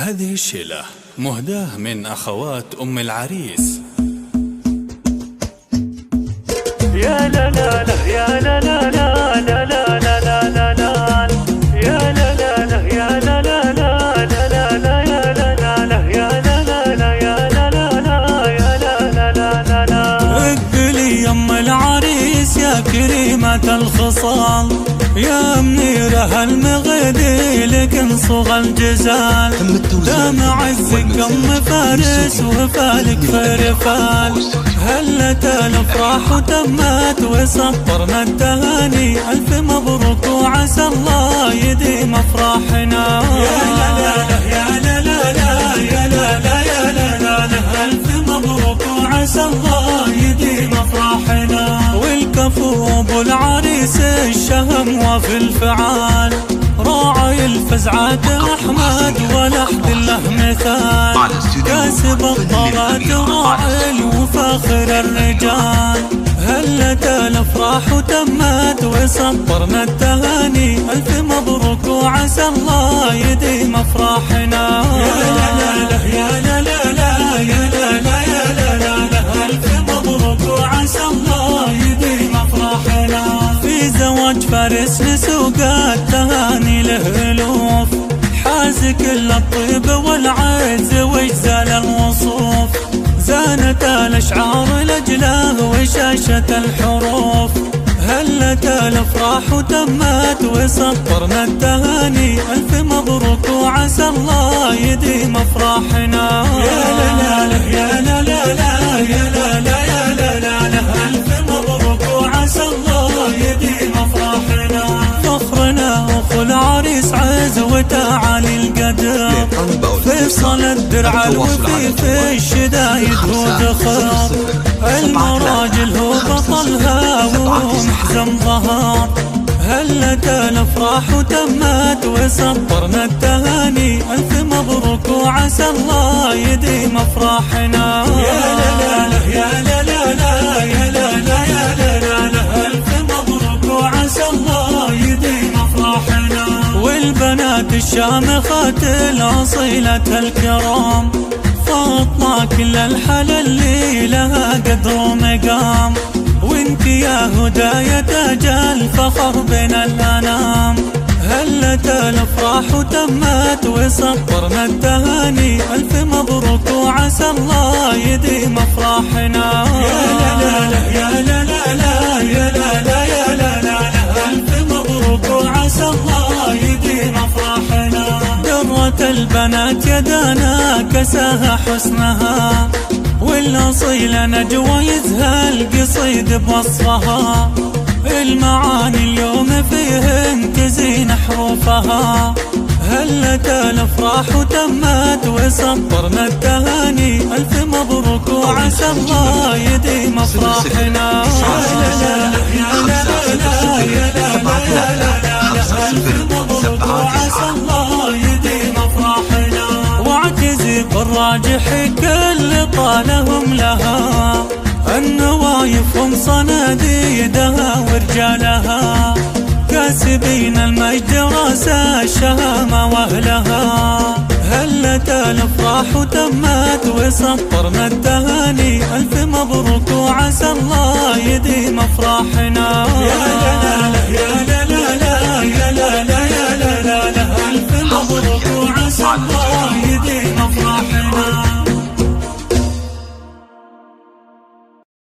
هذه الشيلة مهداة من أخوات أم العريس. يا لا لا لا يا لا لا لا لا لا لا لا لا يا لا لا لا يا لا لا لا لا لا يا لا لا لا يا لا لا لا يا لا لا لا يا لا لا لا لا. اقبلي يا ام العريس يا كريمة الخصال، يا منيرة المغدي لك صغى الجزال، دام عزك ام فارس وفالك فرفال، هلت الافراح وتمت وسطرنا التهاني، الف مبروك وعسى الله يديم افراحنا. يا لا لا يا لا لا لا يا لا لا يا لا لا لا، الف مبروك وعسى الله يديم افراحنا. والكفو ابو العريس الشهم وفي الفعال، راعي الفزعة احمد ولحد له مثال، كاسب الطلات راعي وفاخر الرجال، هلت الافراح وتمت وسطرنا التهاني، الف مبروك وعسى الله يديم افراحنا. يا لا لا يا لا لا لا يا لا لا يا لا لا لا، الف مبروك وعسى الله يديم افراحنا. في زواج فارس نسوق التهاني له الوف، حاز كل الطيب والعز واجزال الوصوف، زانت الاشعار لاجله وشاشة الحروف، هلت الافراح وتمت وسطرنا التهاني، الف مبروك وعسى الله يديم افراحنا. يا لا لا يا لا لا لا يا لا لا يا لا لا لا، الف مبروك وعسى الله يديم افراحنا. فخرنا اخو العريس عزوته عالي القدر، فيصل الدرع الوفي في الشدايد وتخاف، المراجل هو بطلها ومحزم ظهر، هلت الافراح وتمت وسطرنا التهاني، الف مبروك وعسى الله يديم افراحنا. يا لا لا يا لا لا لا يا لا لا يا لا لا لا، الف مبروك وعسى الله يديم افراحنا. والبنات الشامخات الاصيلة الكرام، فاطمة كل الحلا اللي لها قدر ومقام، وانت يا هدايا تاج الفخر بين الانام، هلت الافراح وتمت وسطرنا التهاني، الف مبروك وعسى الله يديم افراحنا. يا لا لا يا لا لا لا يا لا لا يا لا لا لا، الف مبروك وعسى الله يديم افراحنا. درة البنات يدانا كساها حسنها، والاصيلة نجوى يزهى القصيد بوصفها، المعاني اليوم فيهن تزين حروفها، هلت الافراح وتمت وسطرنا التهاني، الف مبروك وعسى الله يديم افراحنا. يا لا لا يا لا لا يا لا لا يا لا، الف مبروك وعسى الله يديم افراحنا. واعتزي بالراجح كل طالهم لها، النوايفهم صناديدها ورجالها، كاسبين المجد راس الشهامة واهلها، هلت الافراح وتمت وسطرنا التهاني، الف مبروك وعسى الله يديم افراحنا. يا لا لا يا لا لا لا يا لا لا يا لا لا لا، الف مبروك وعسى الله يديم افراحنا.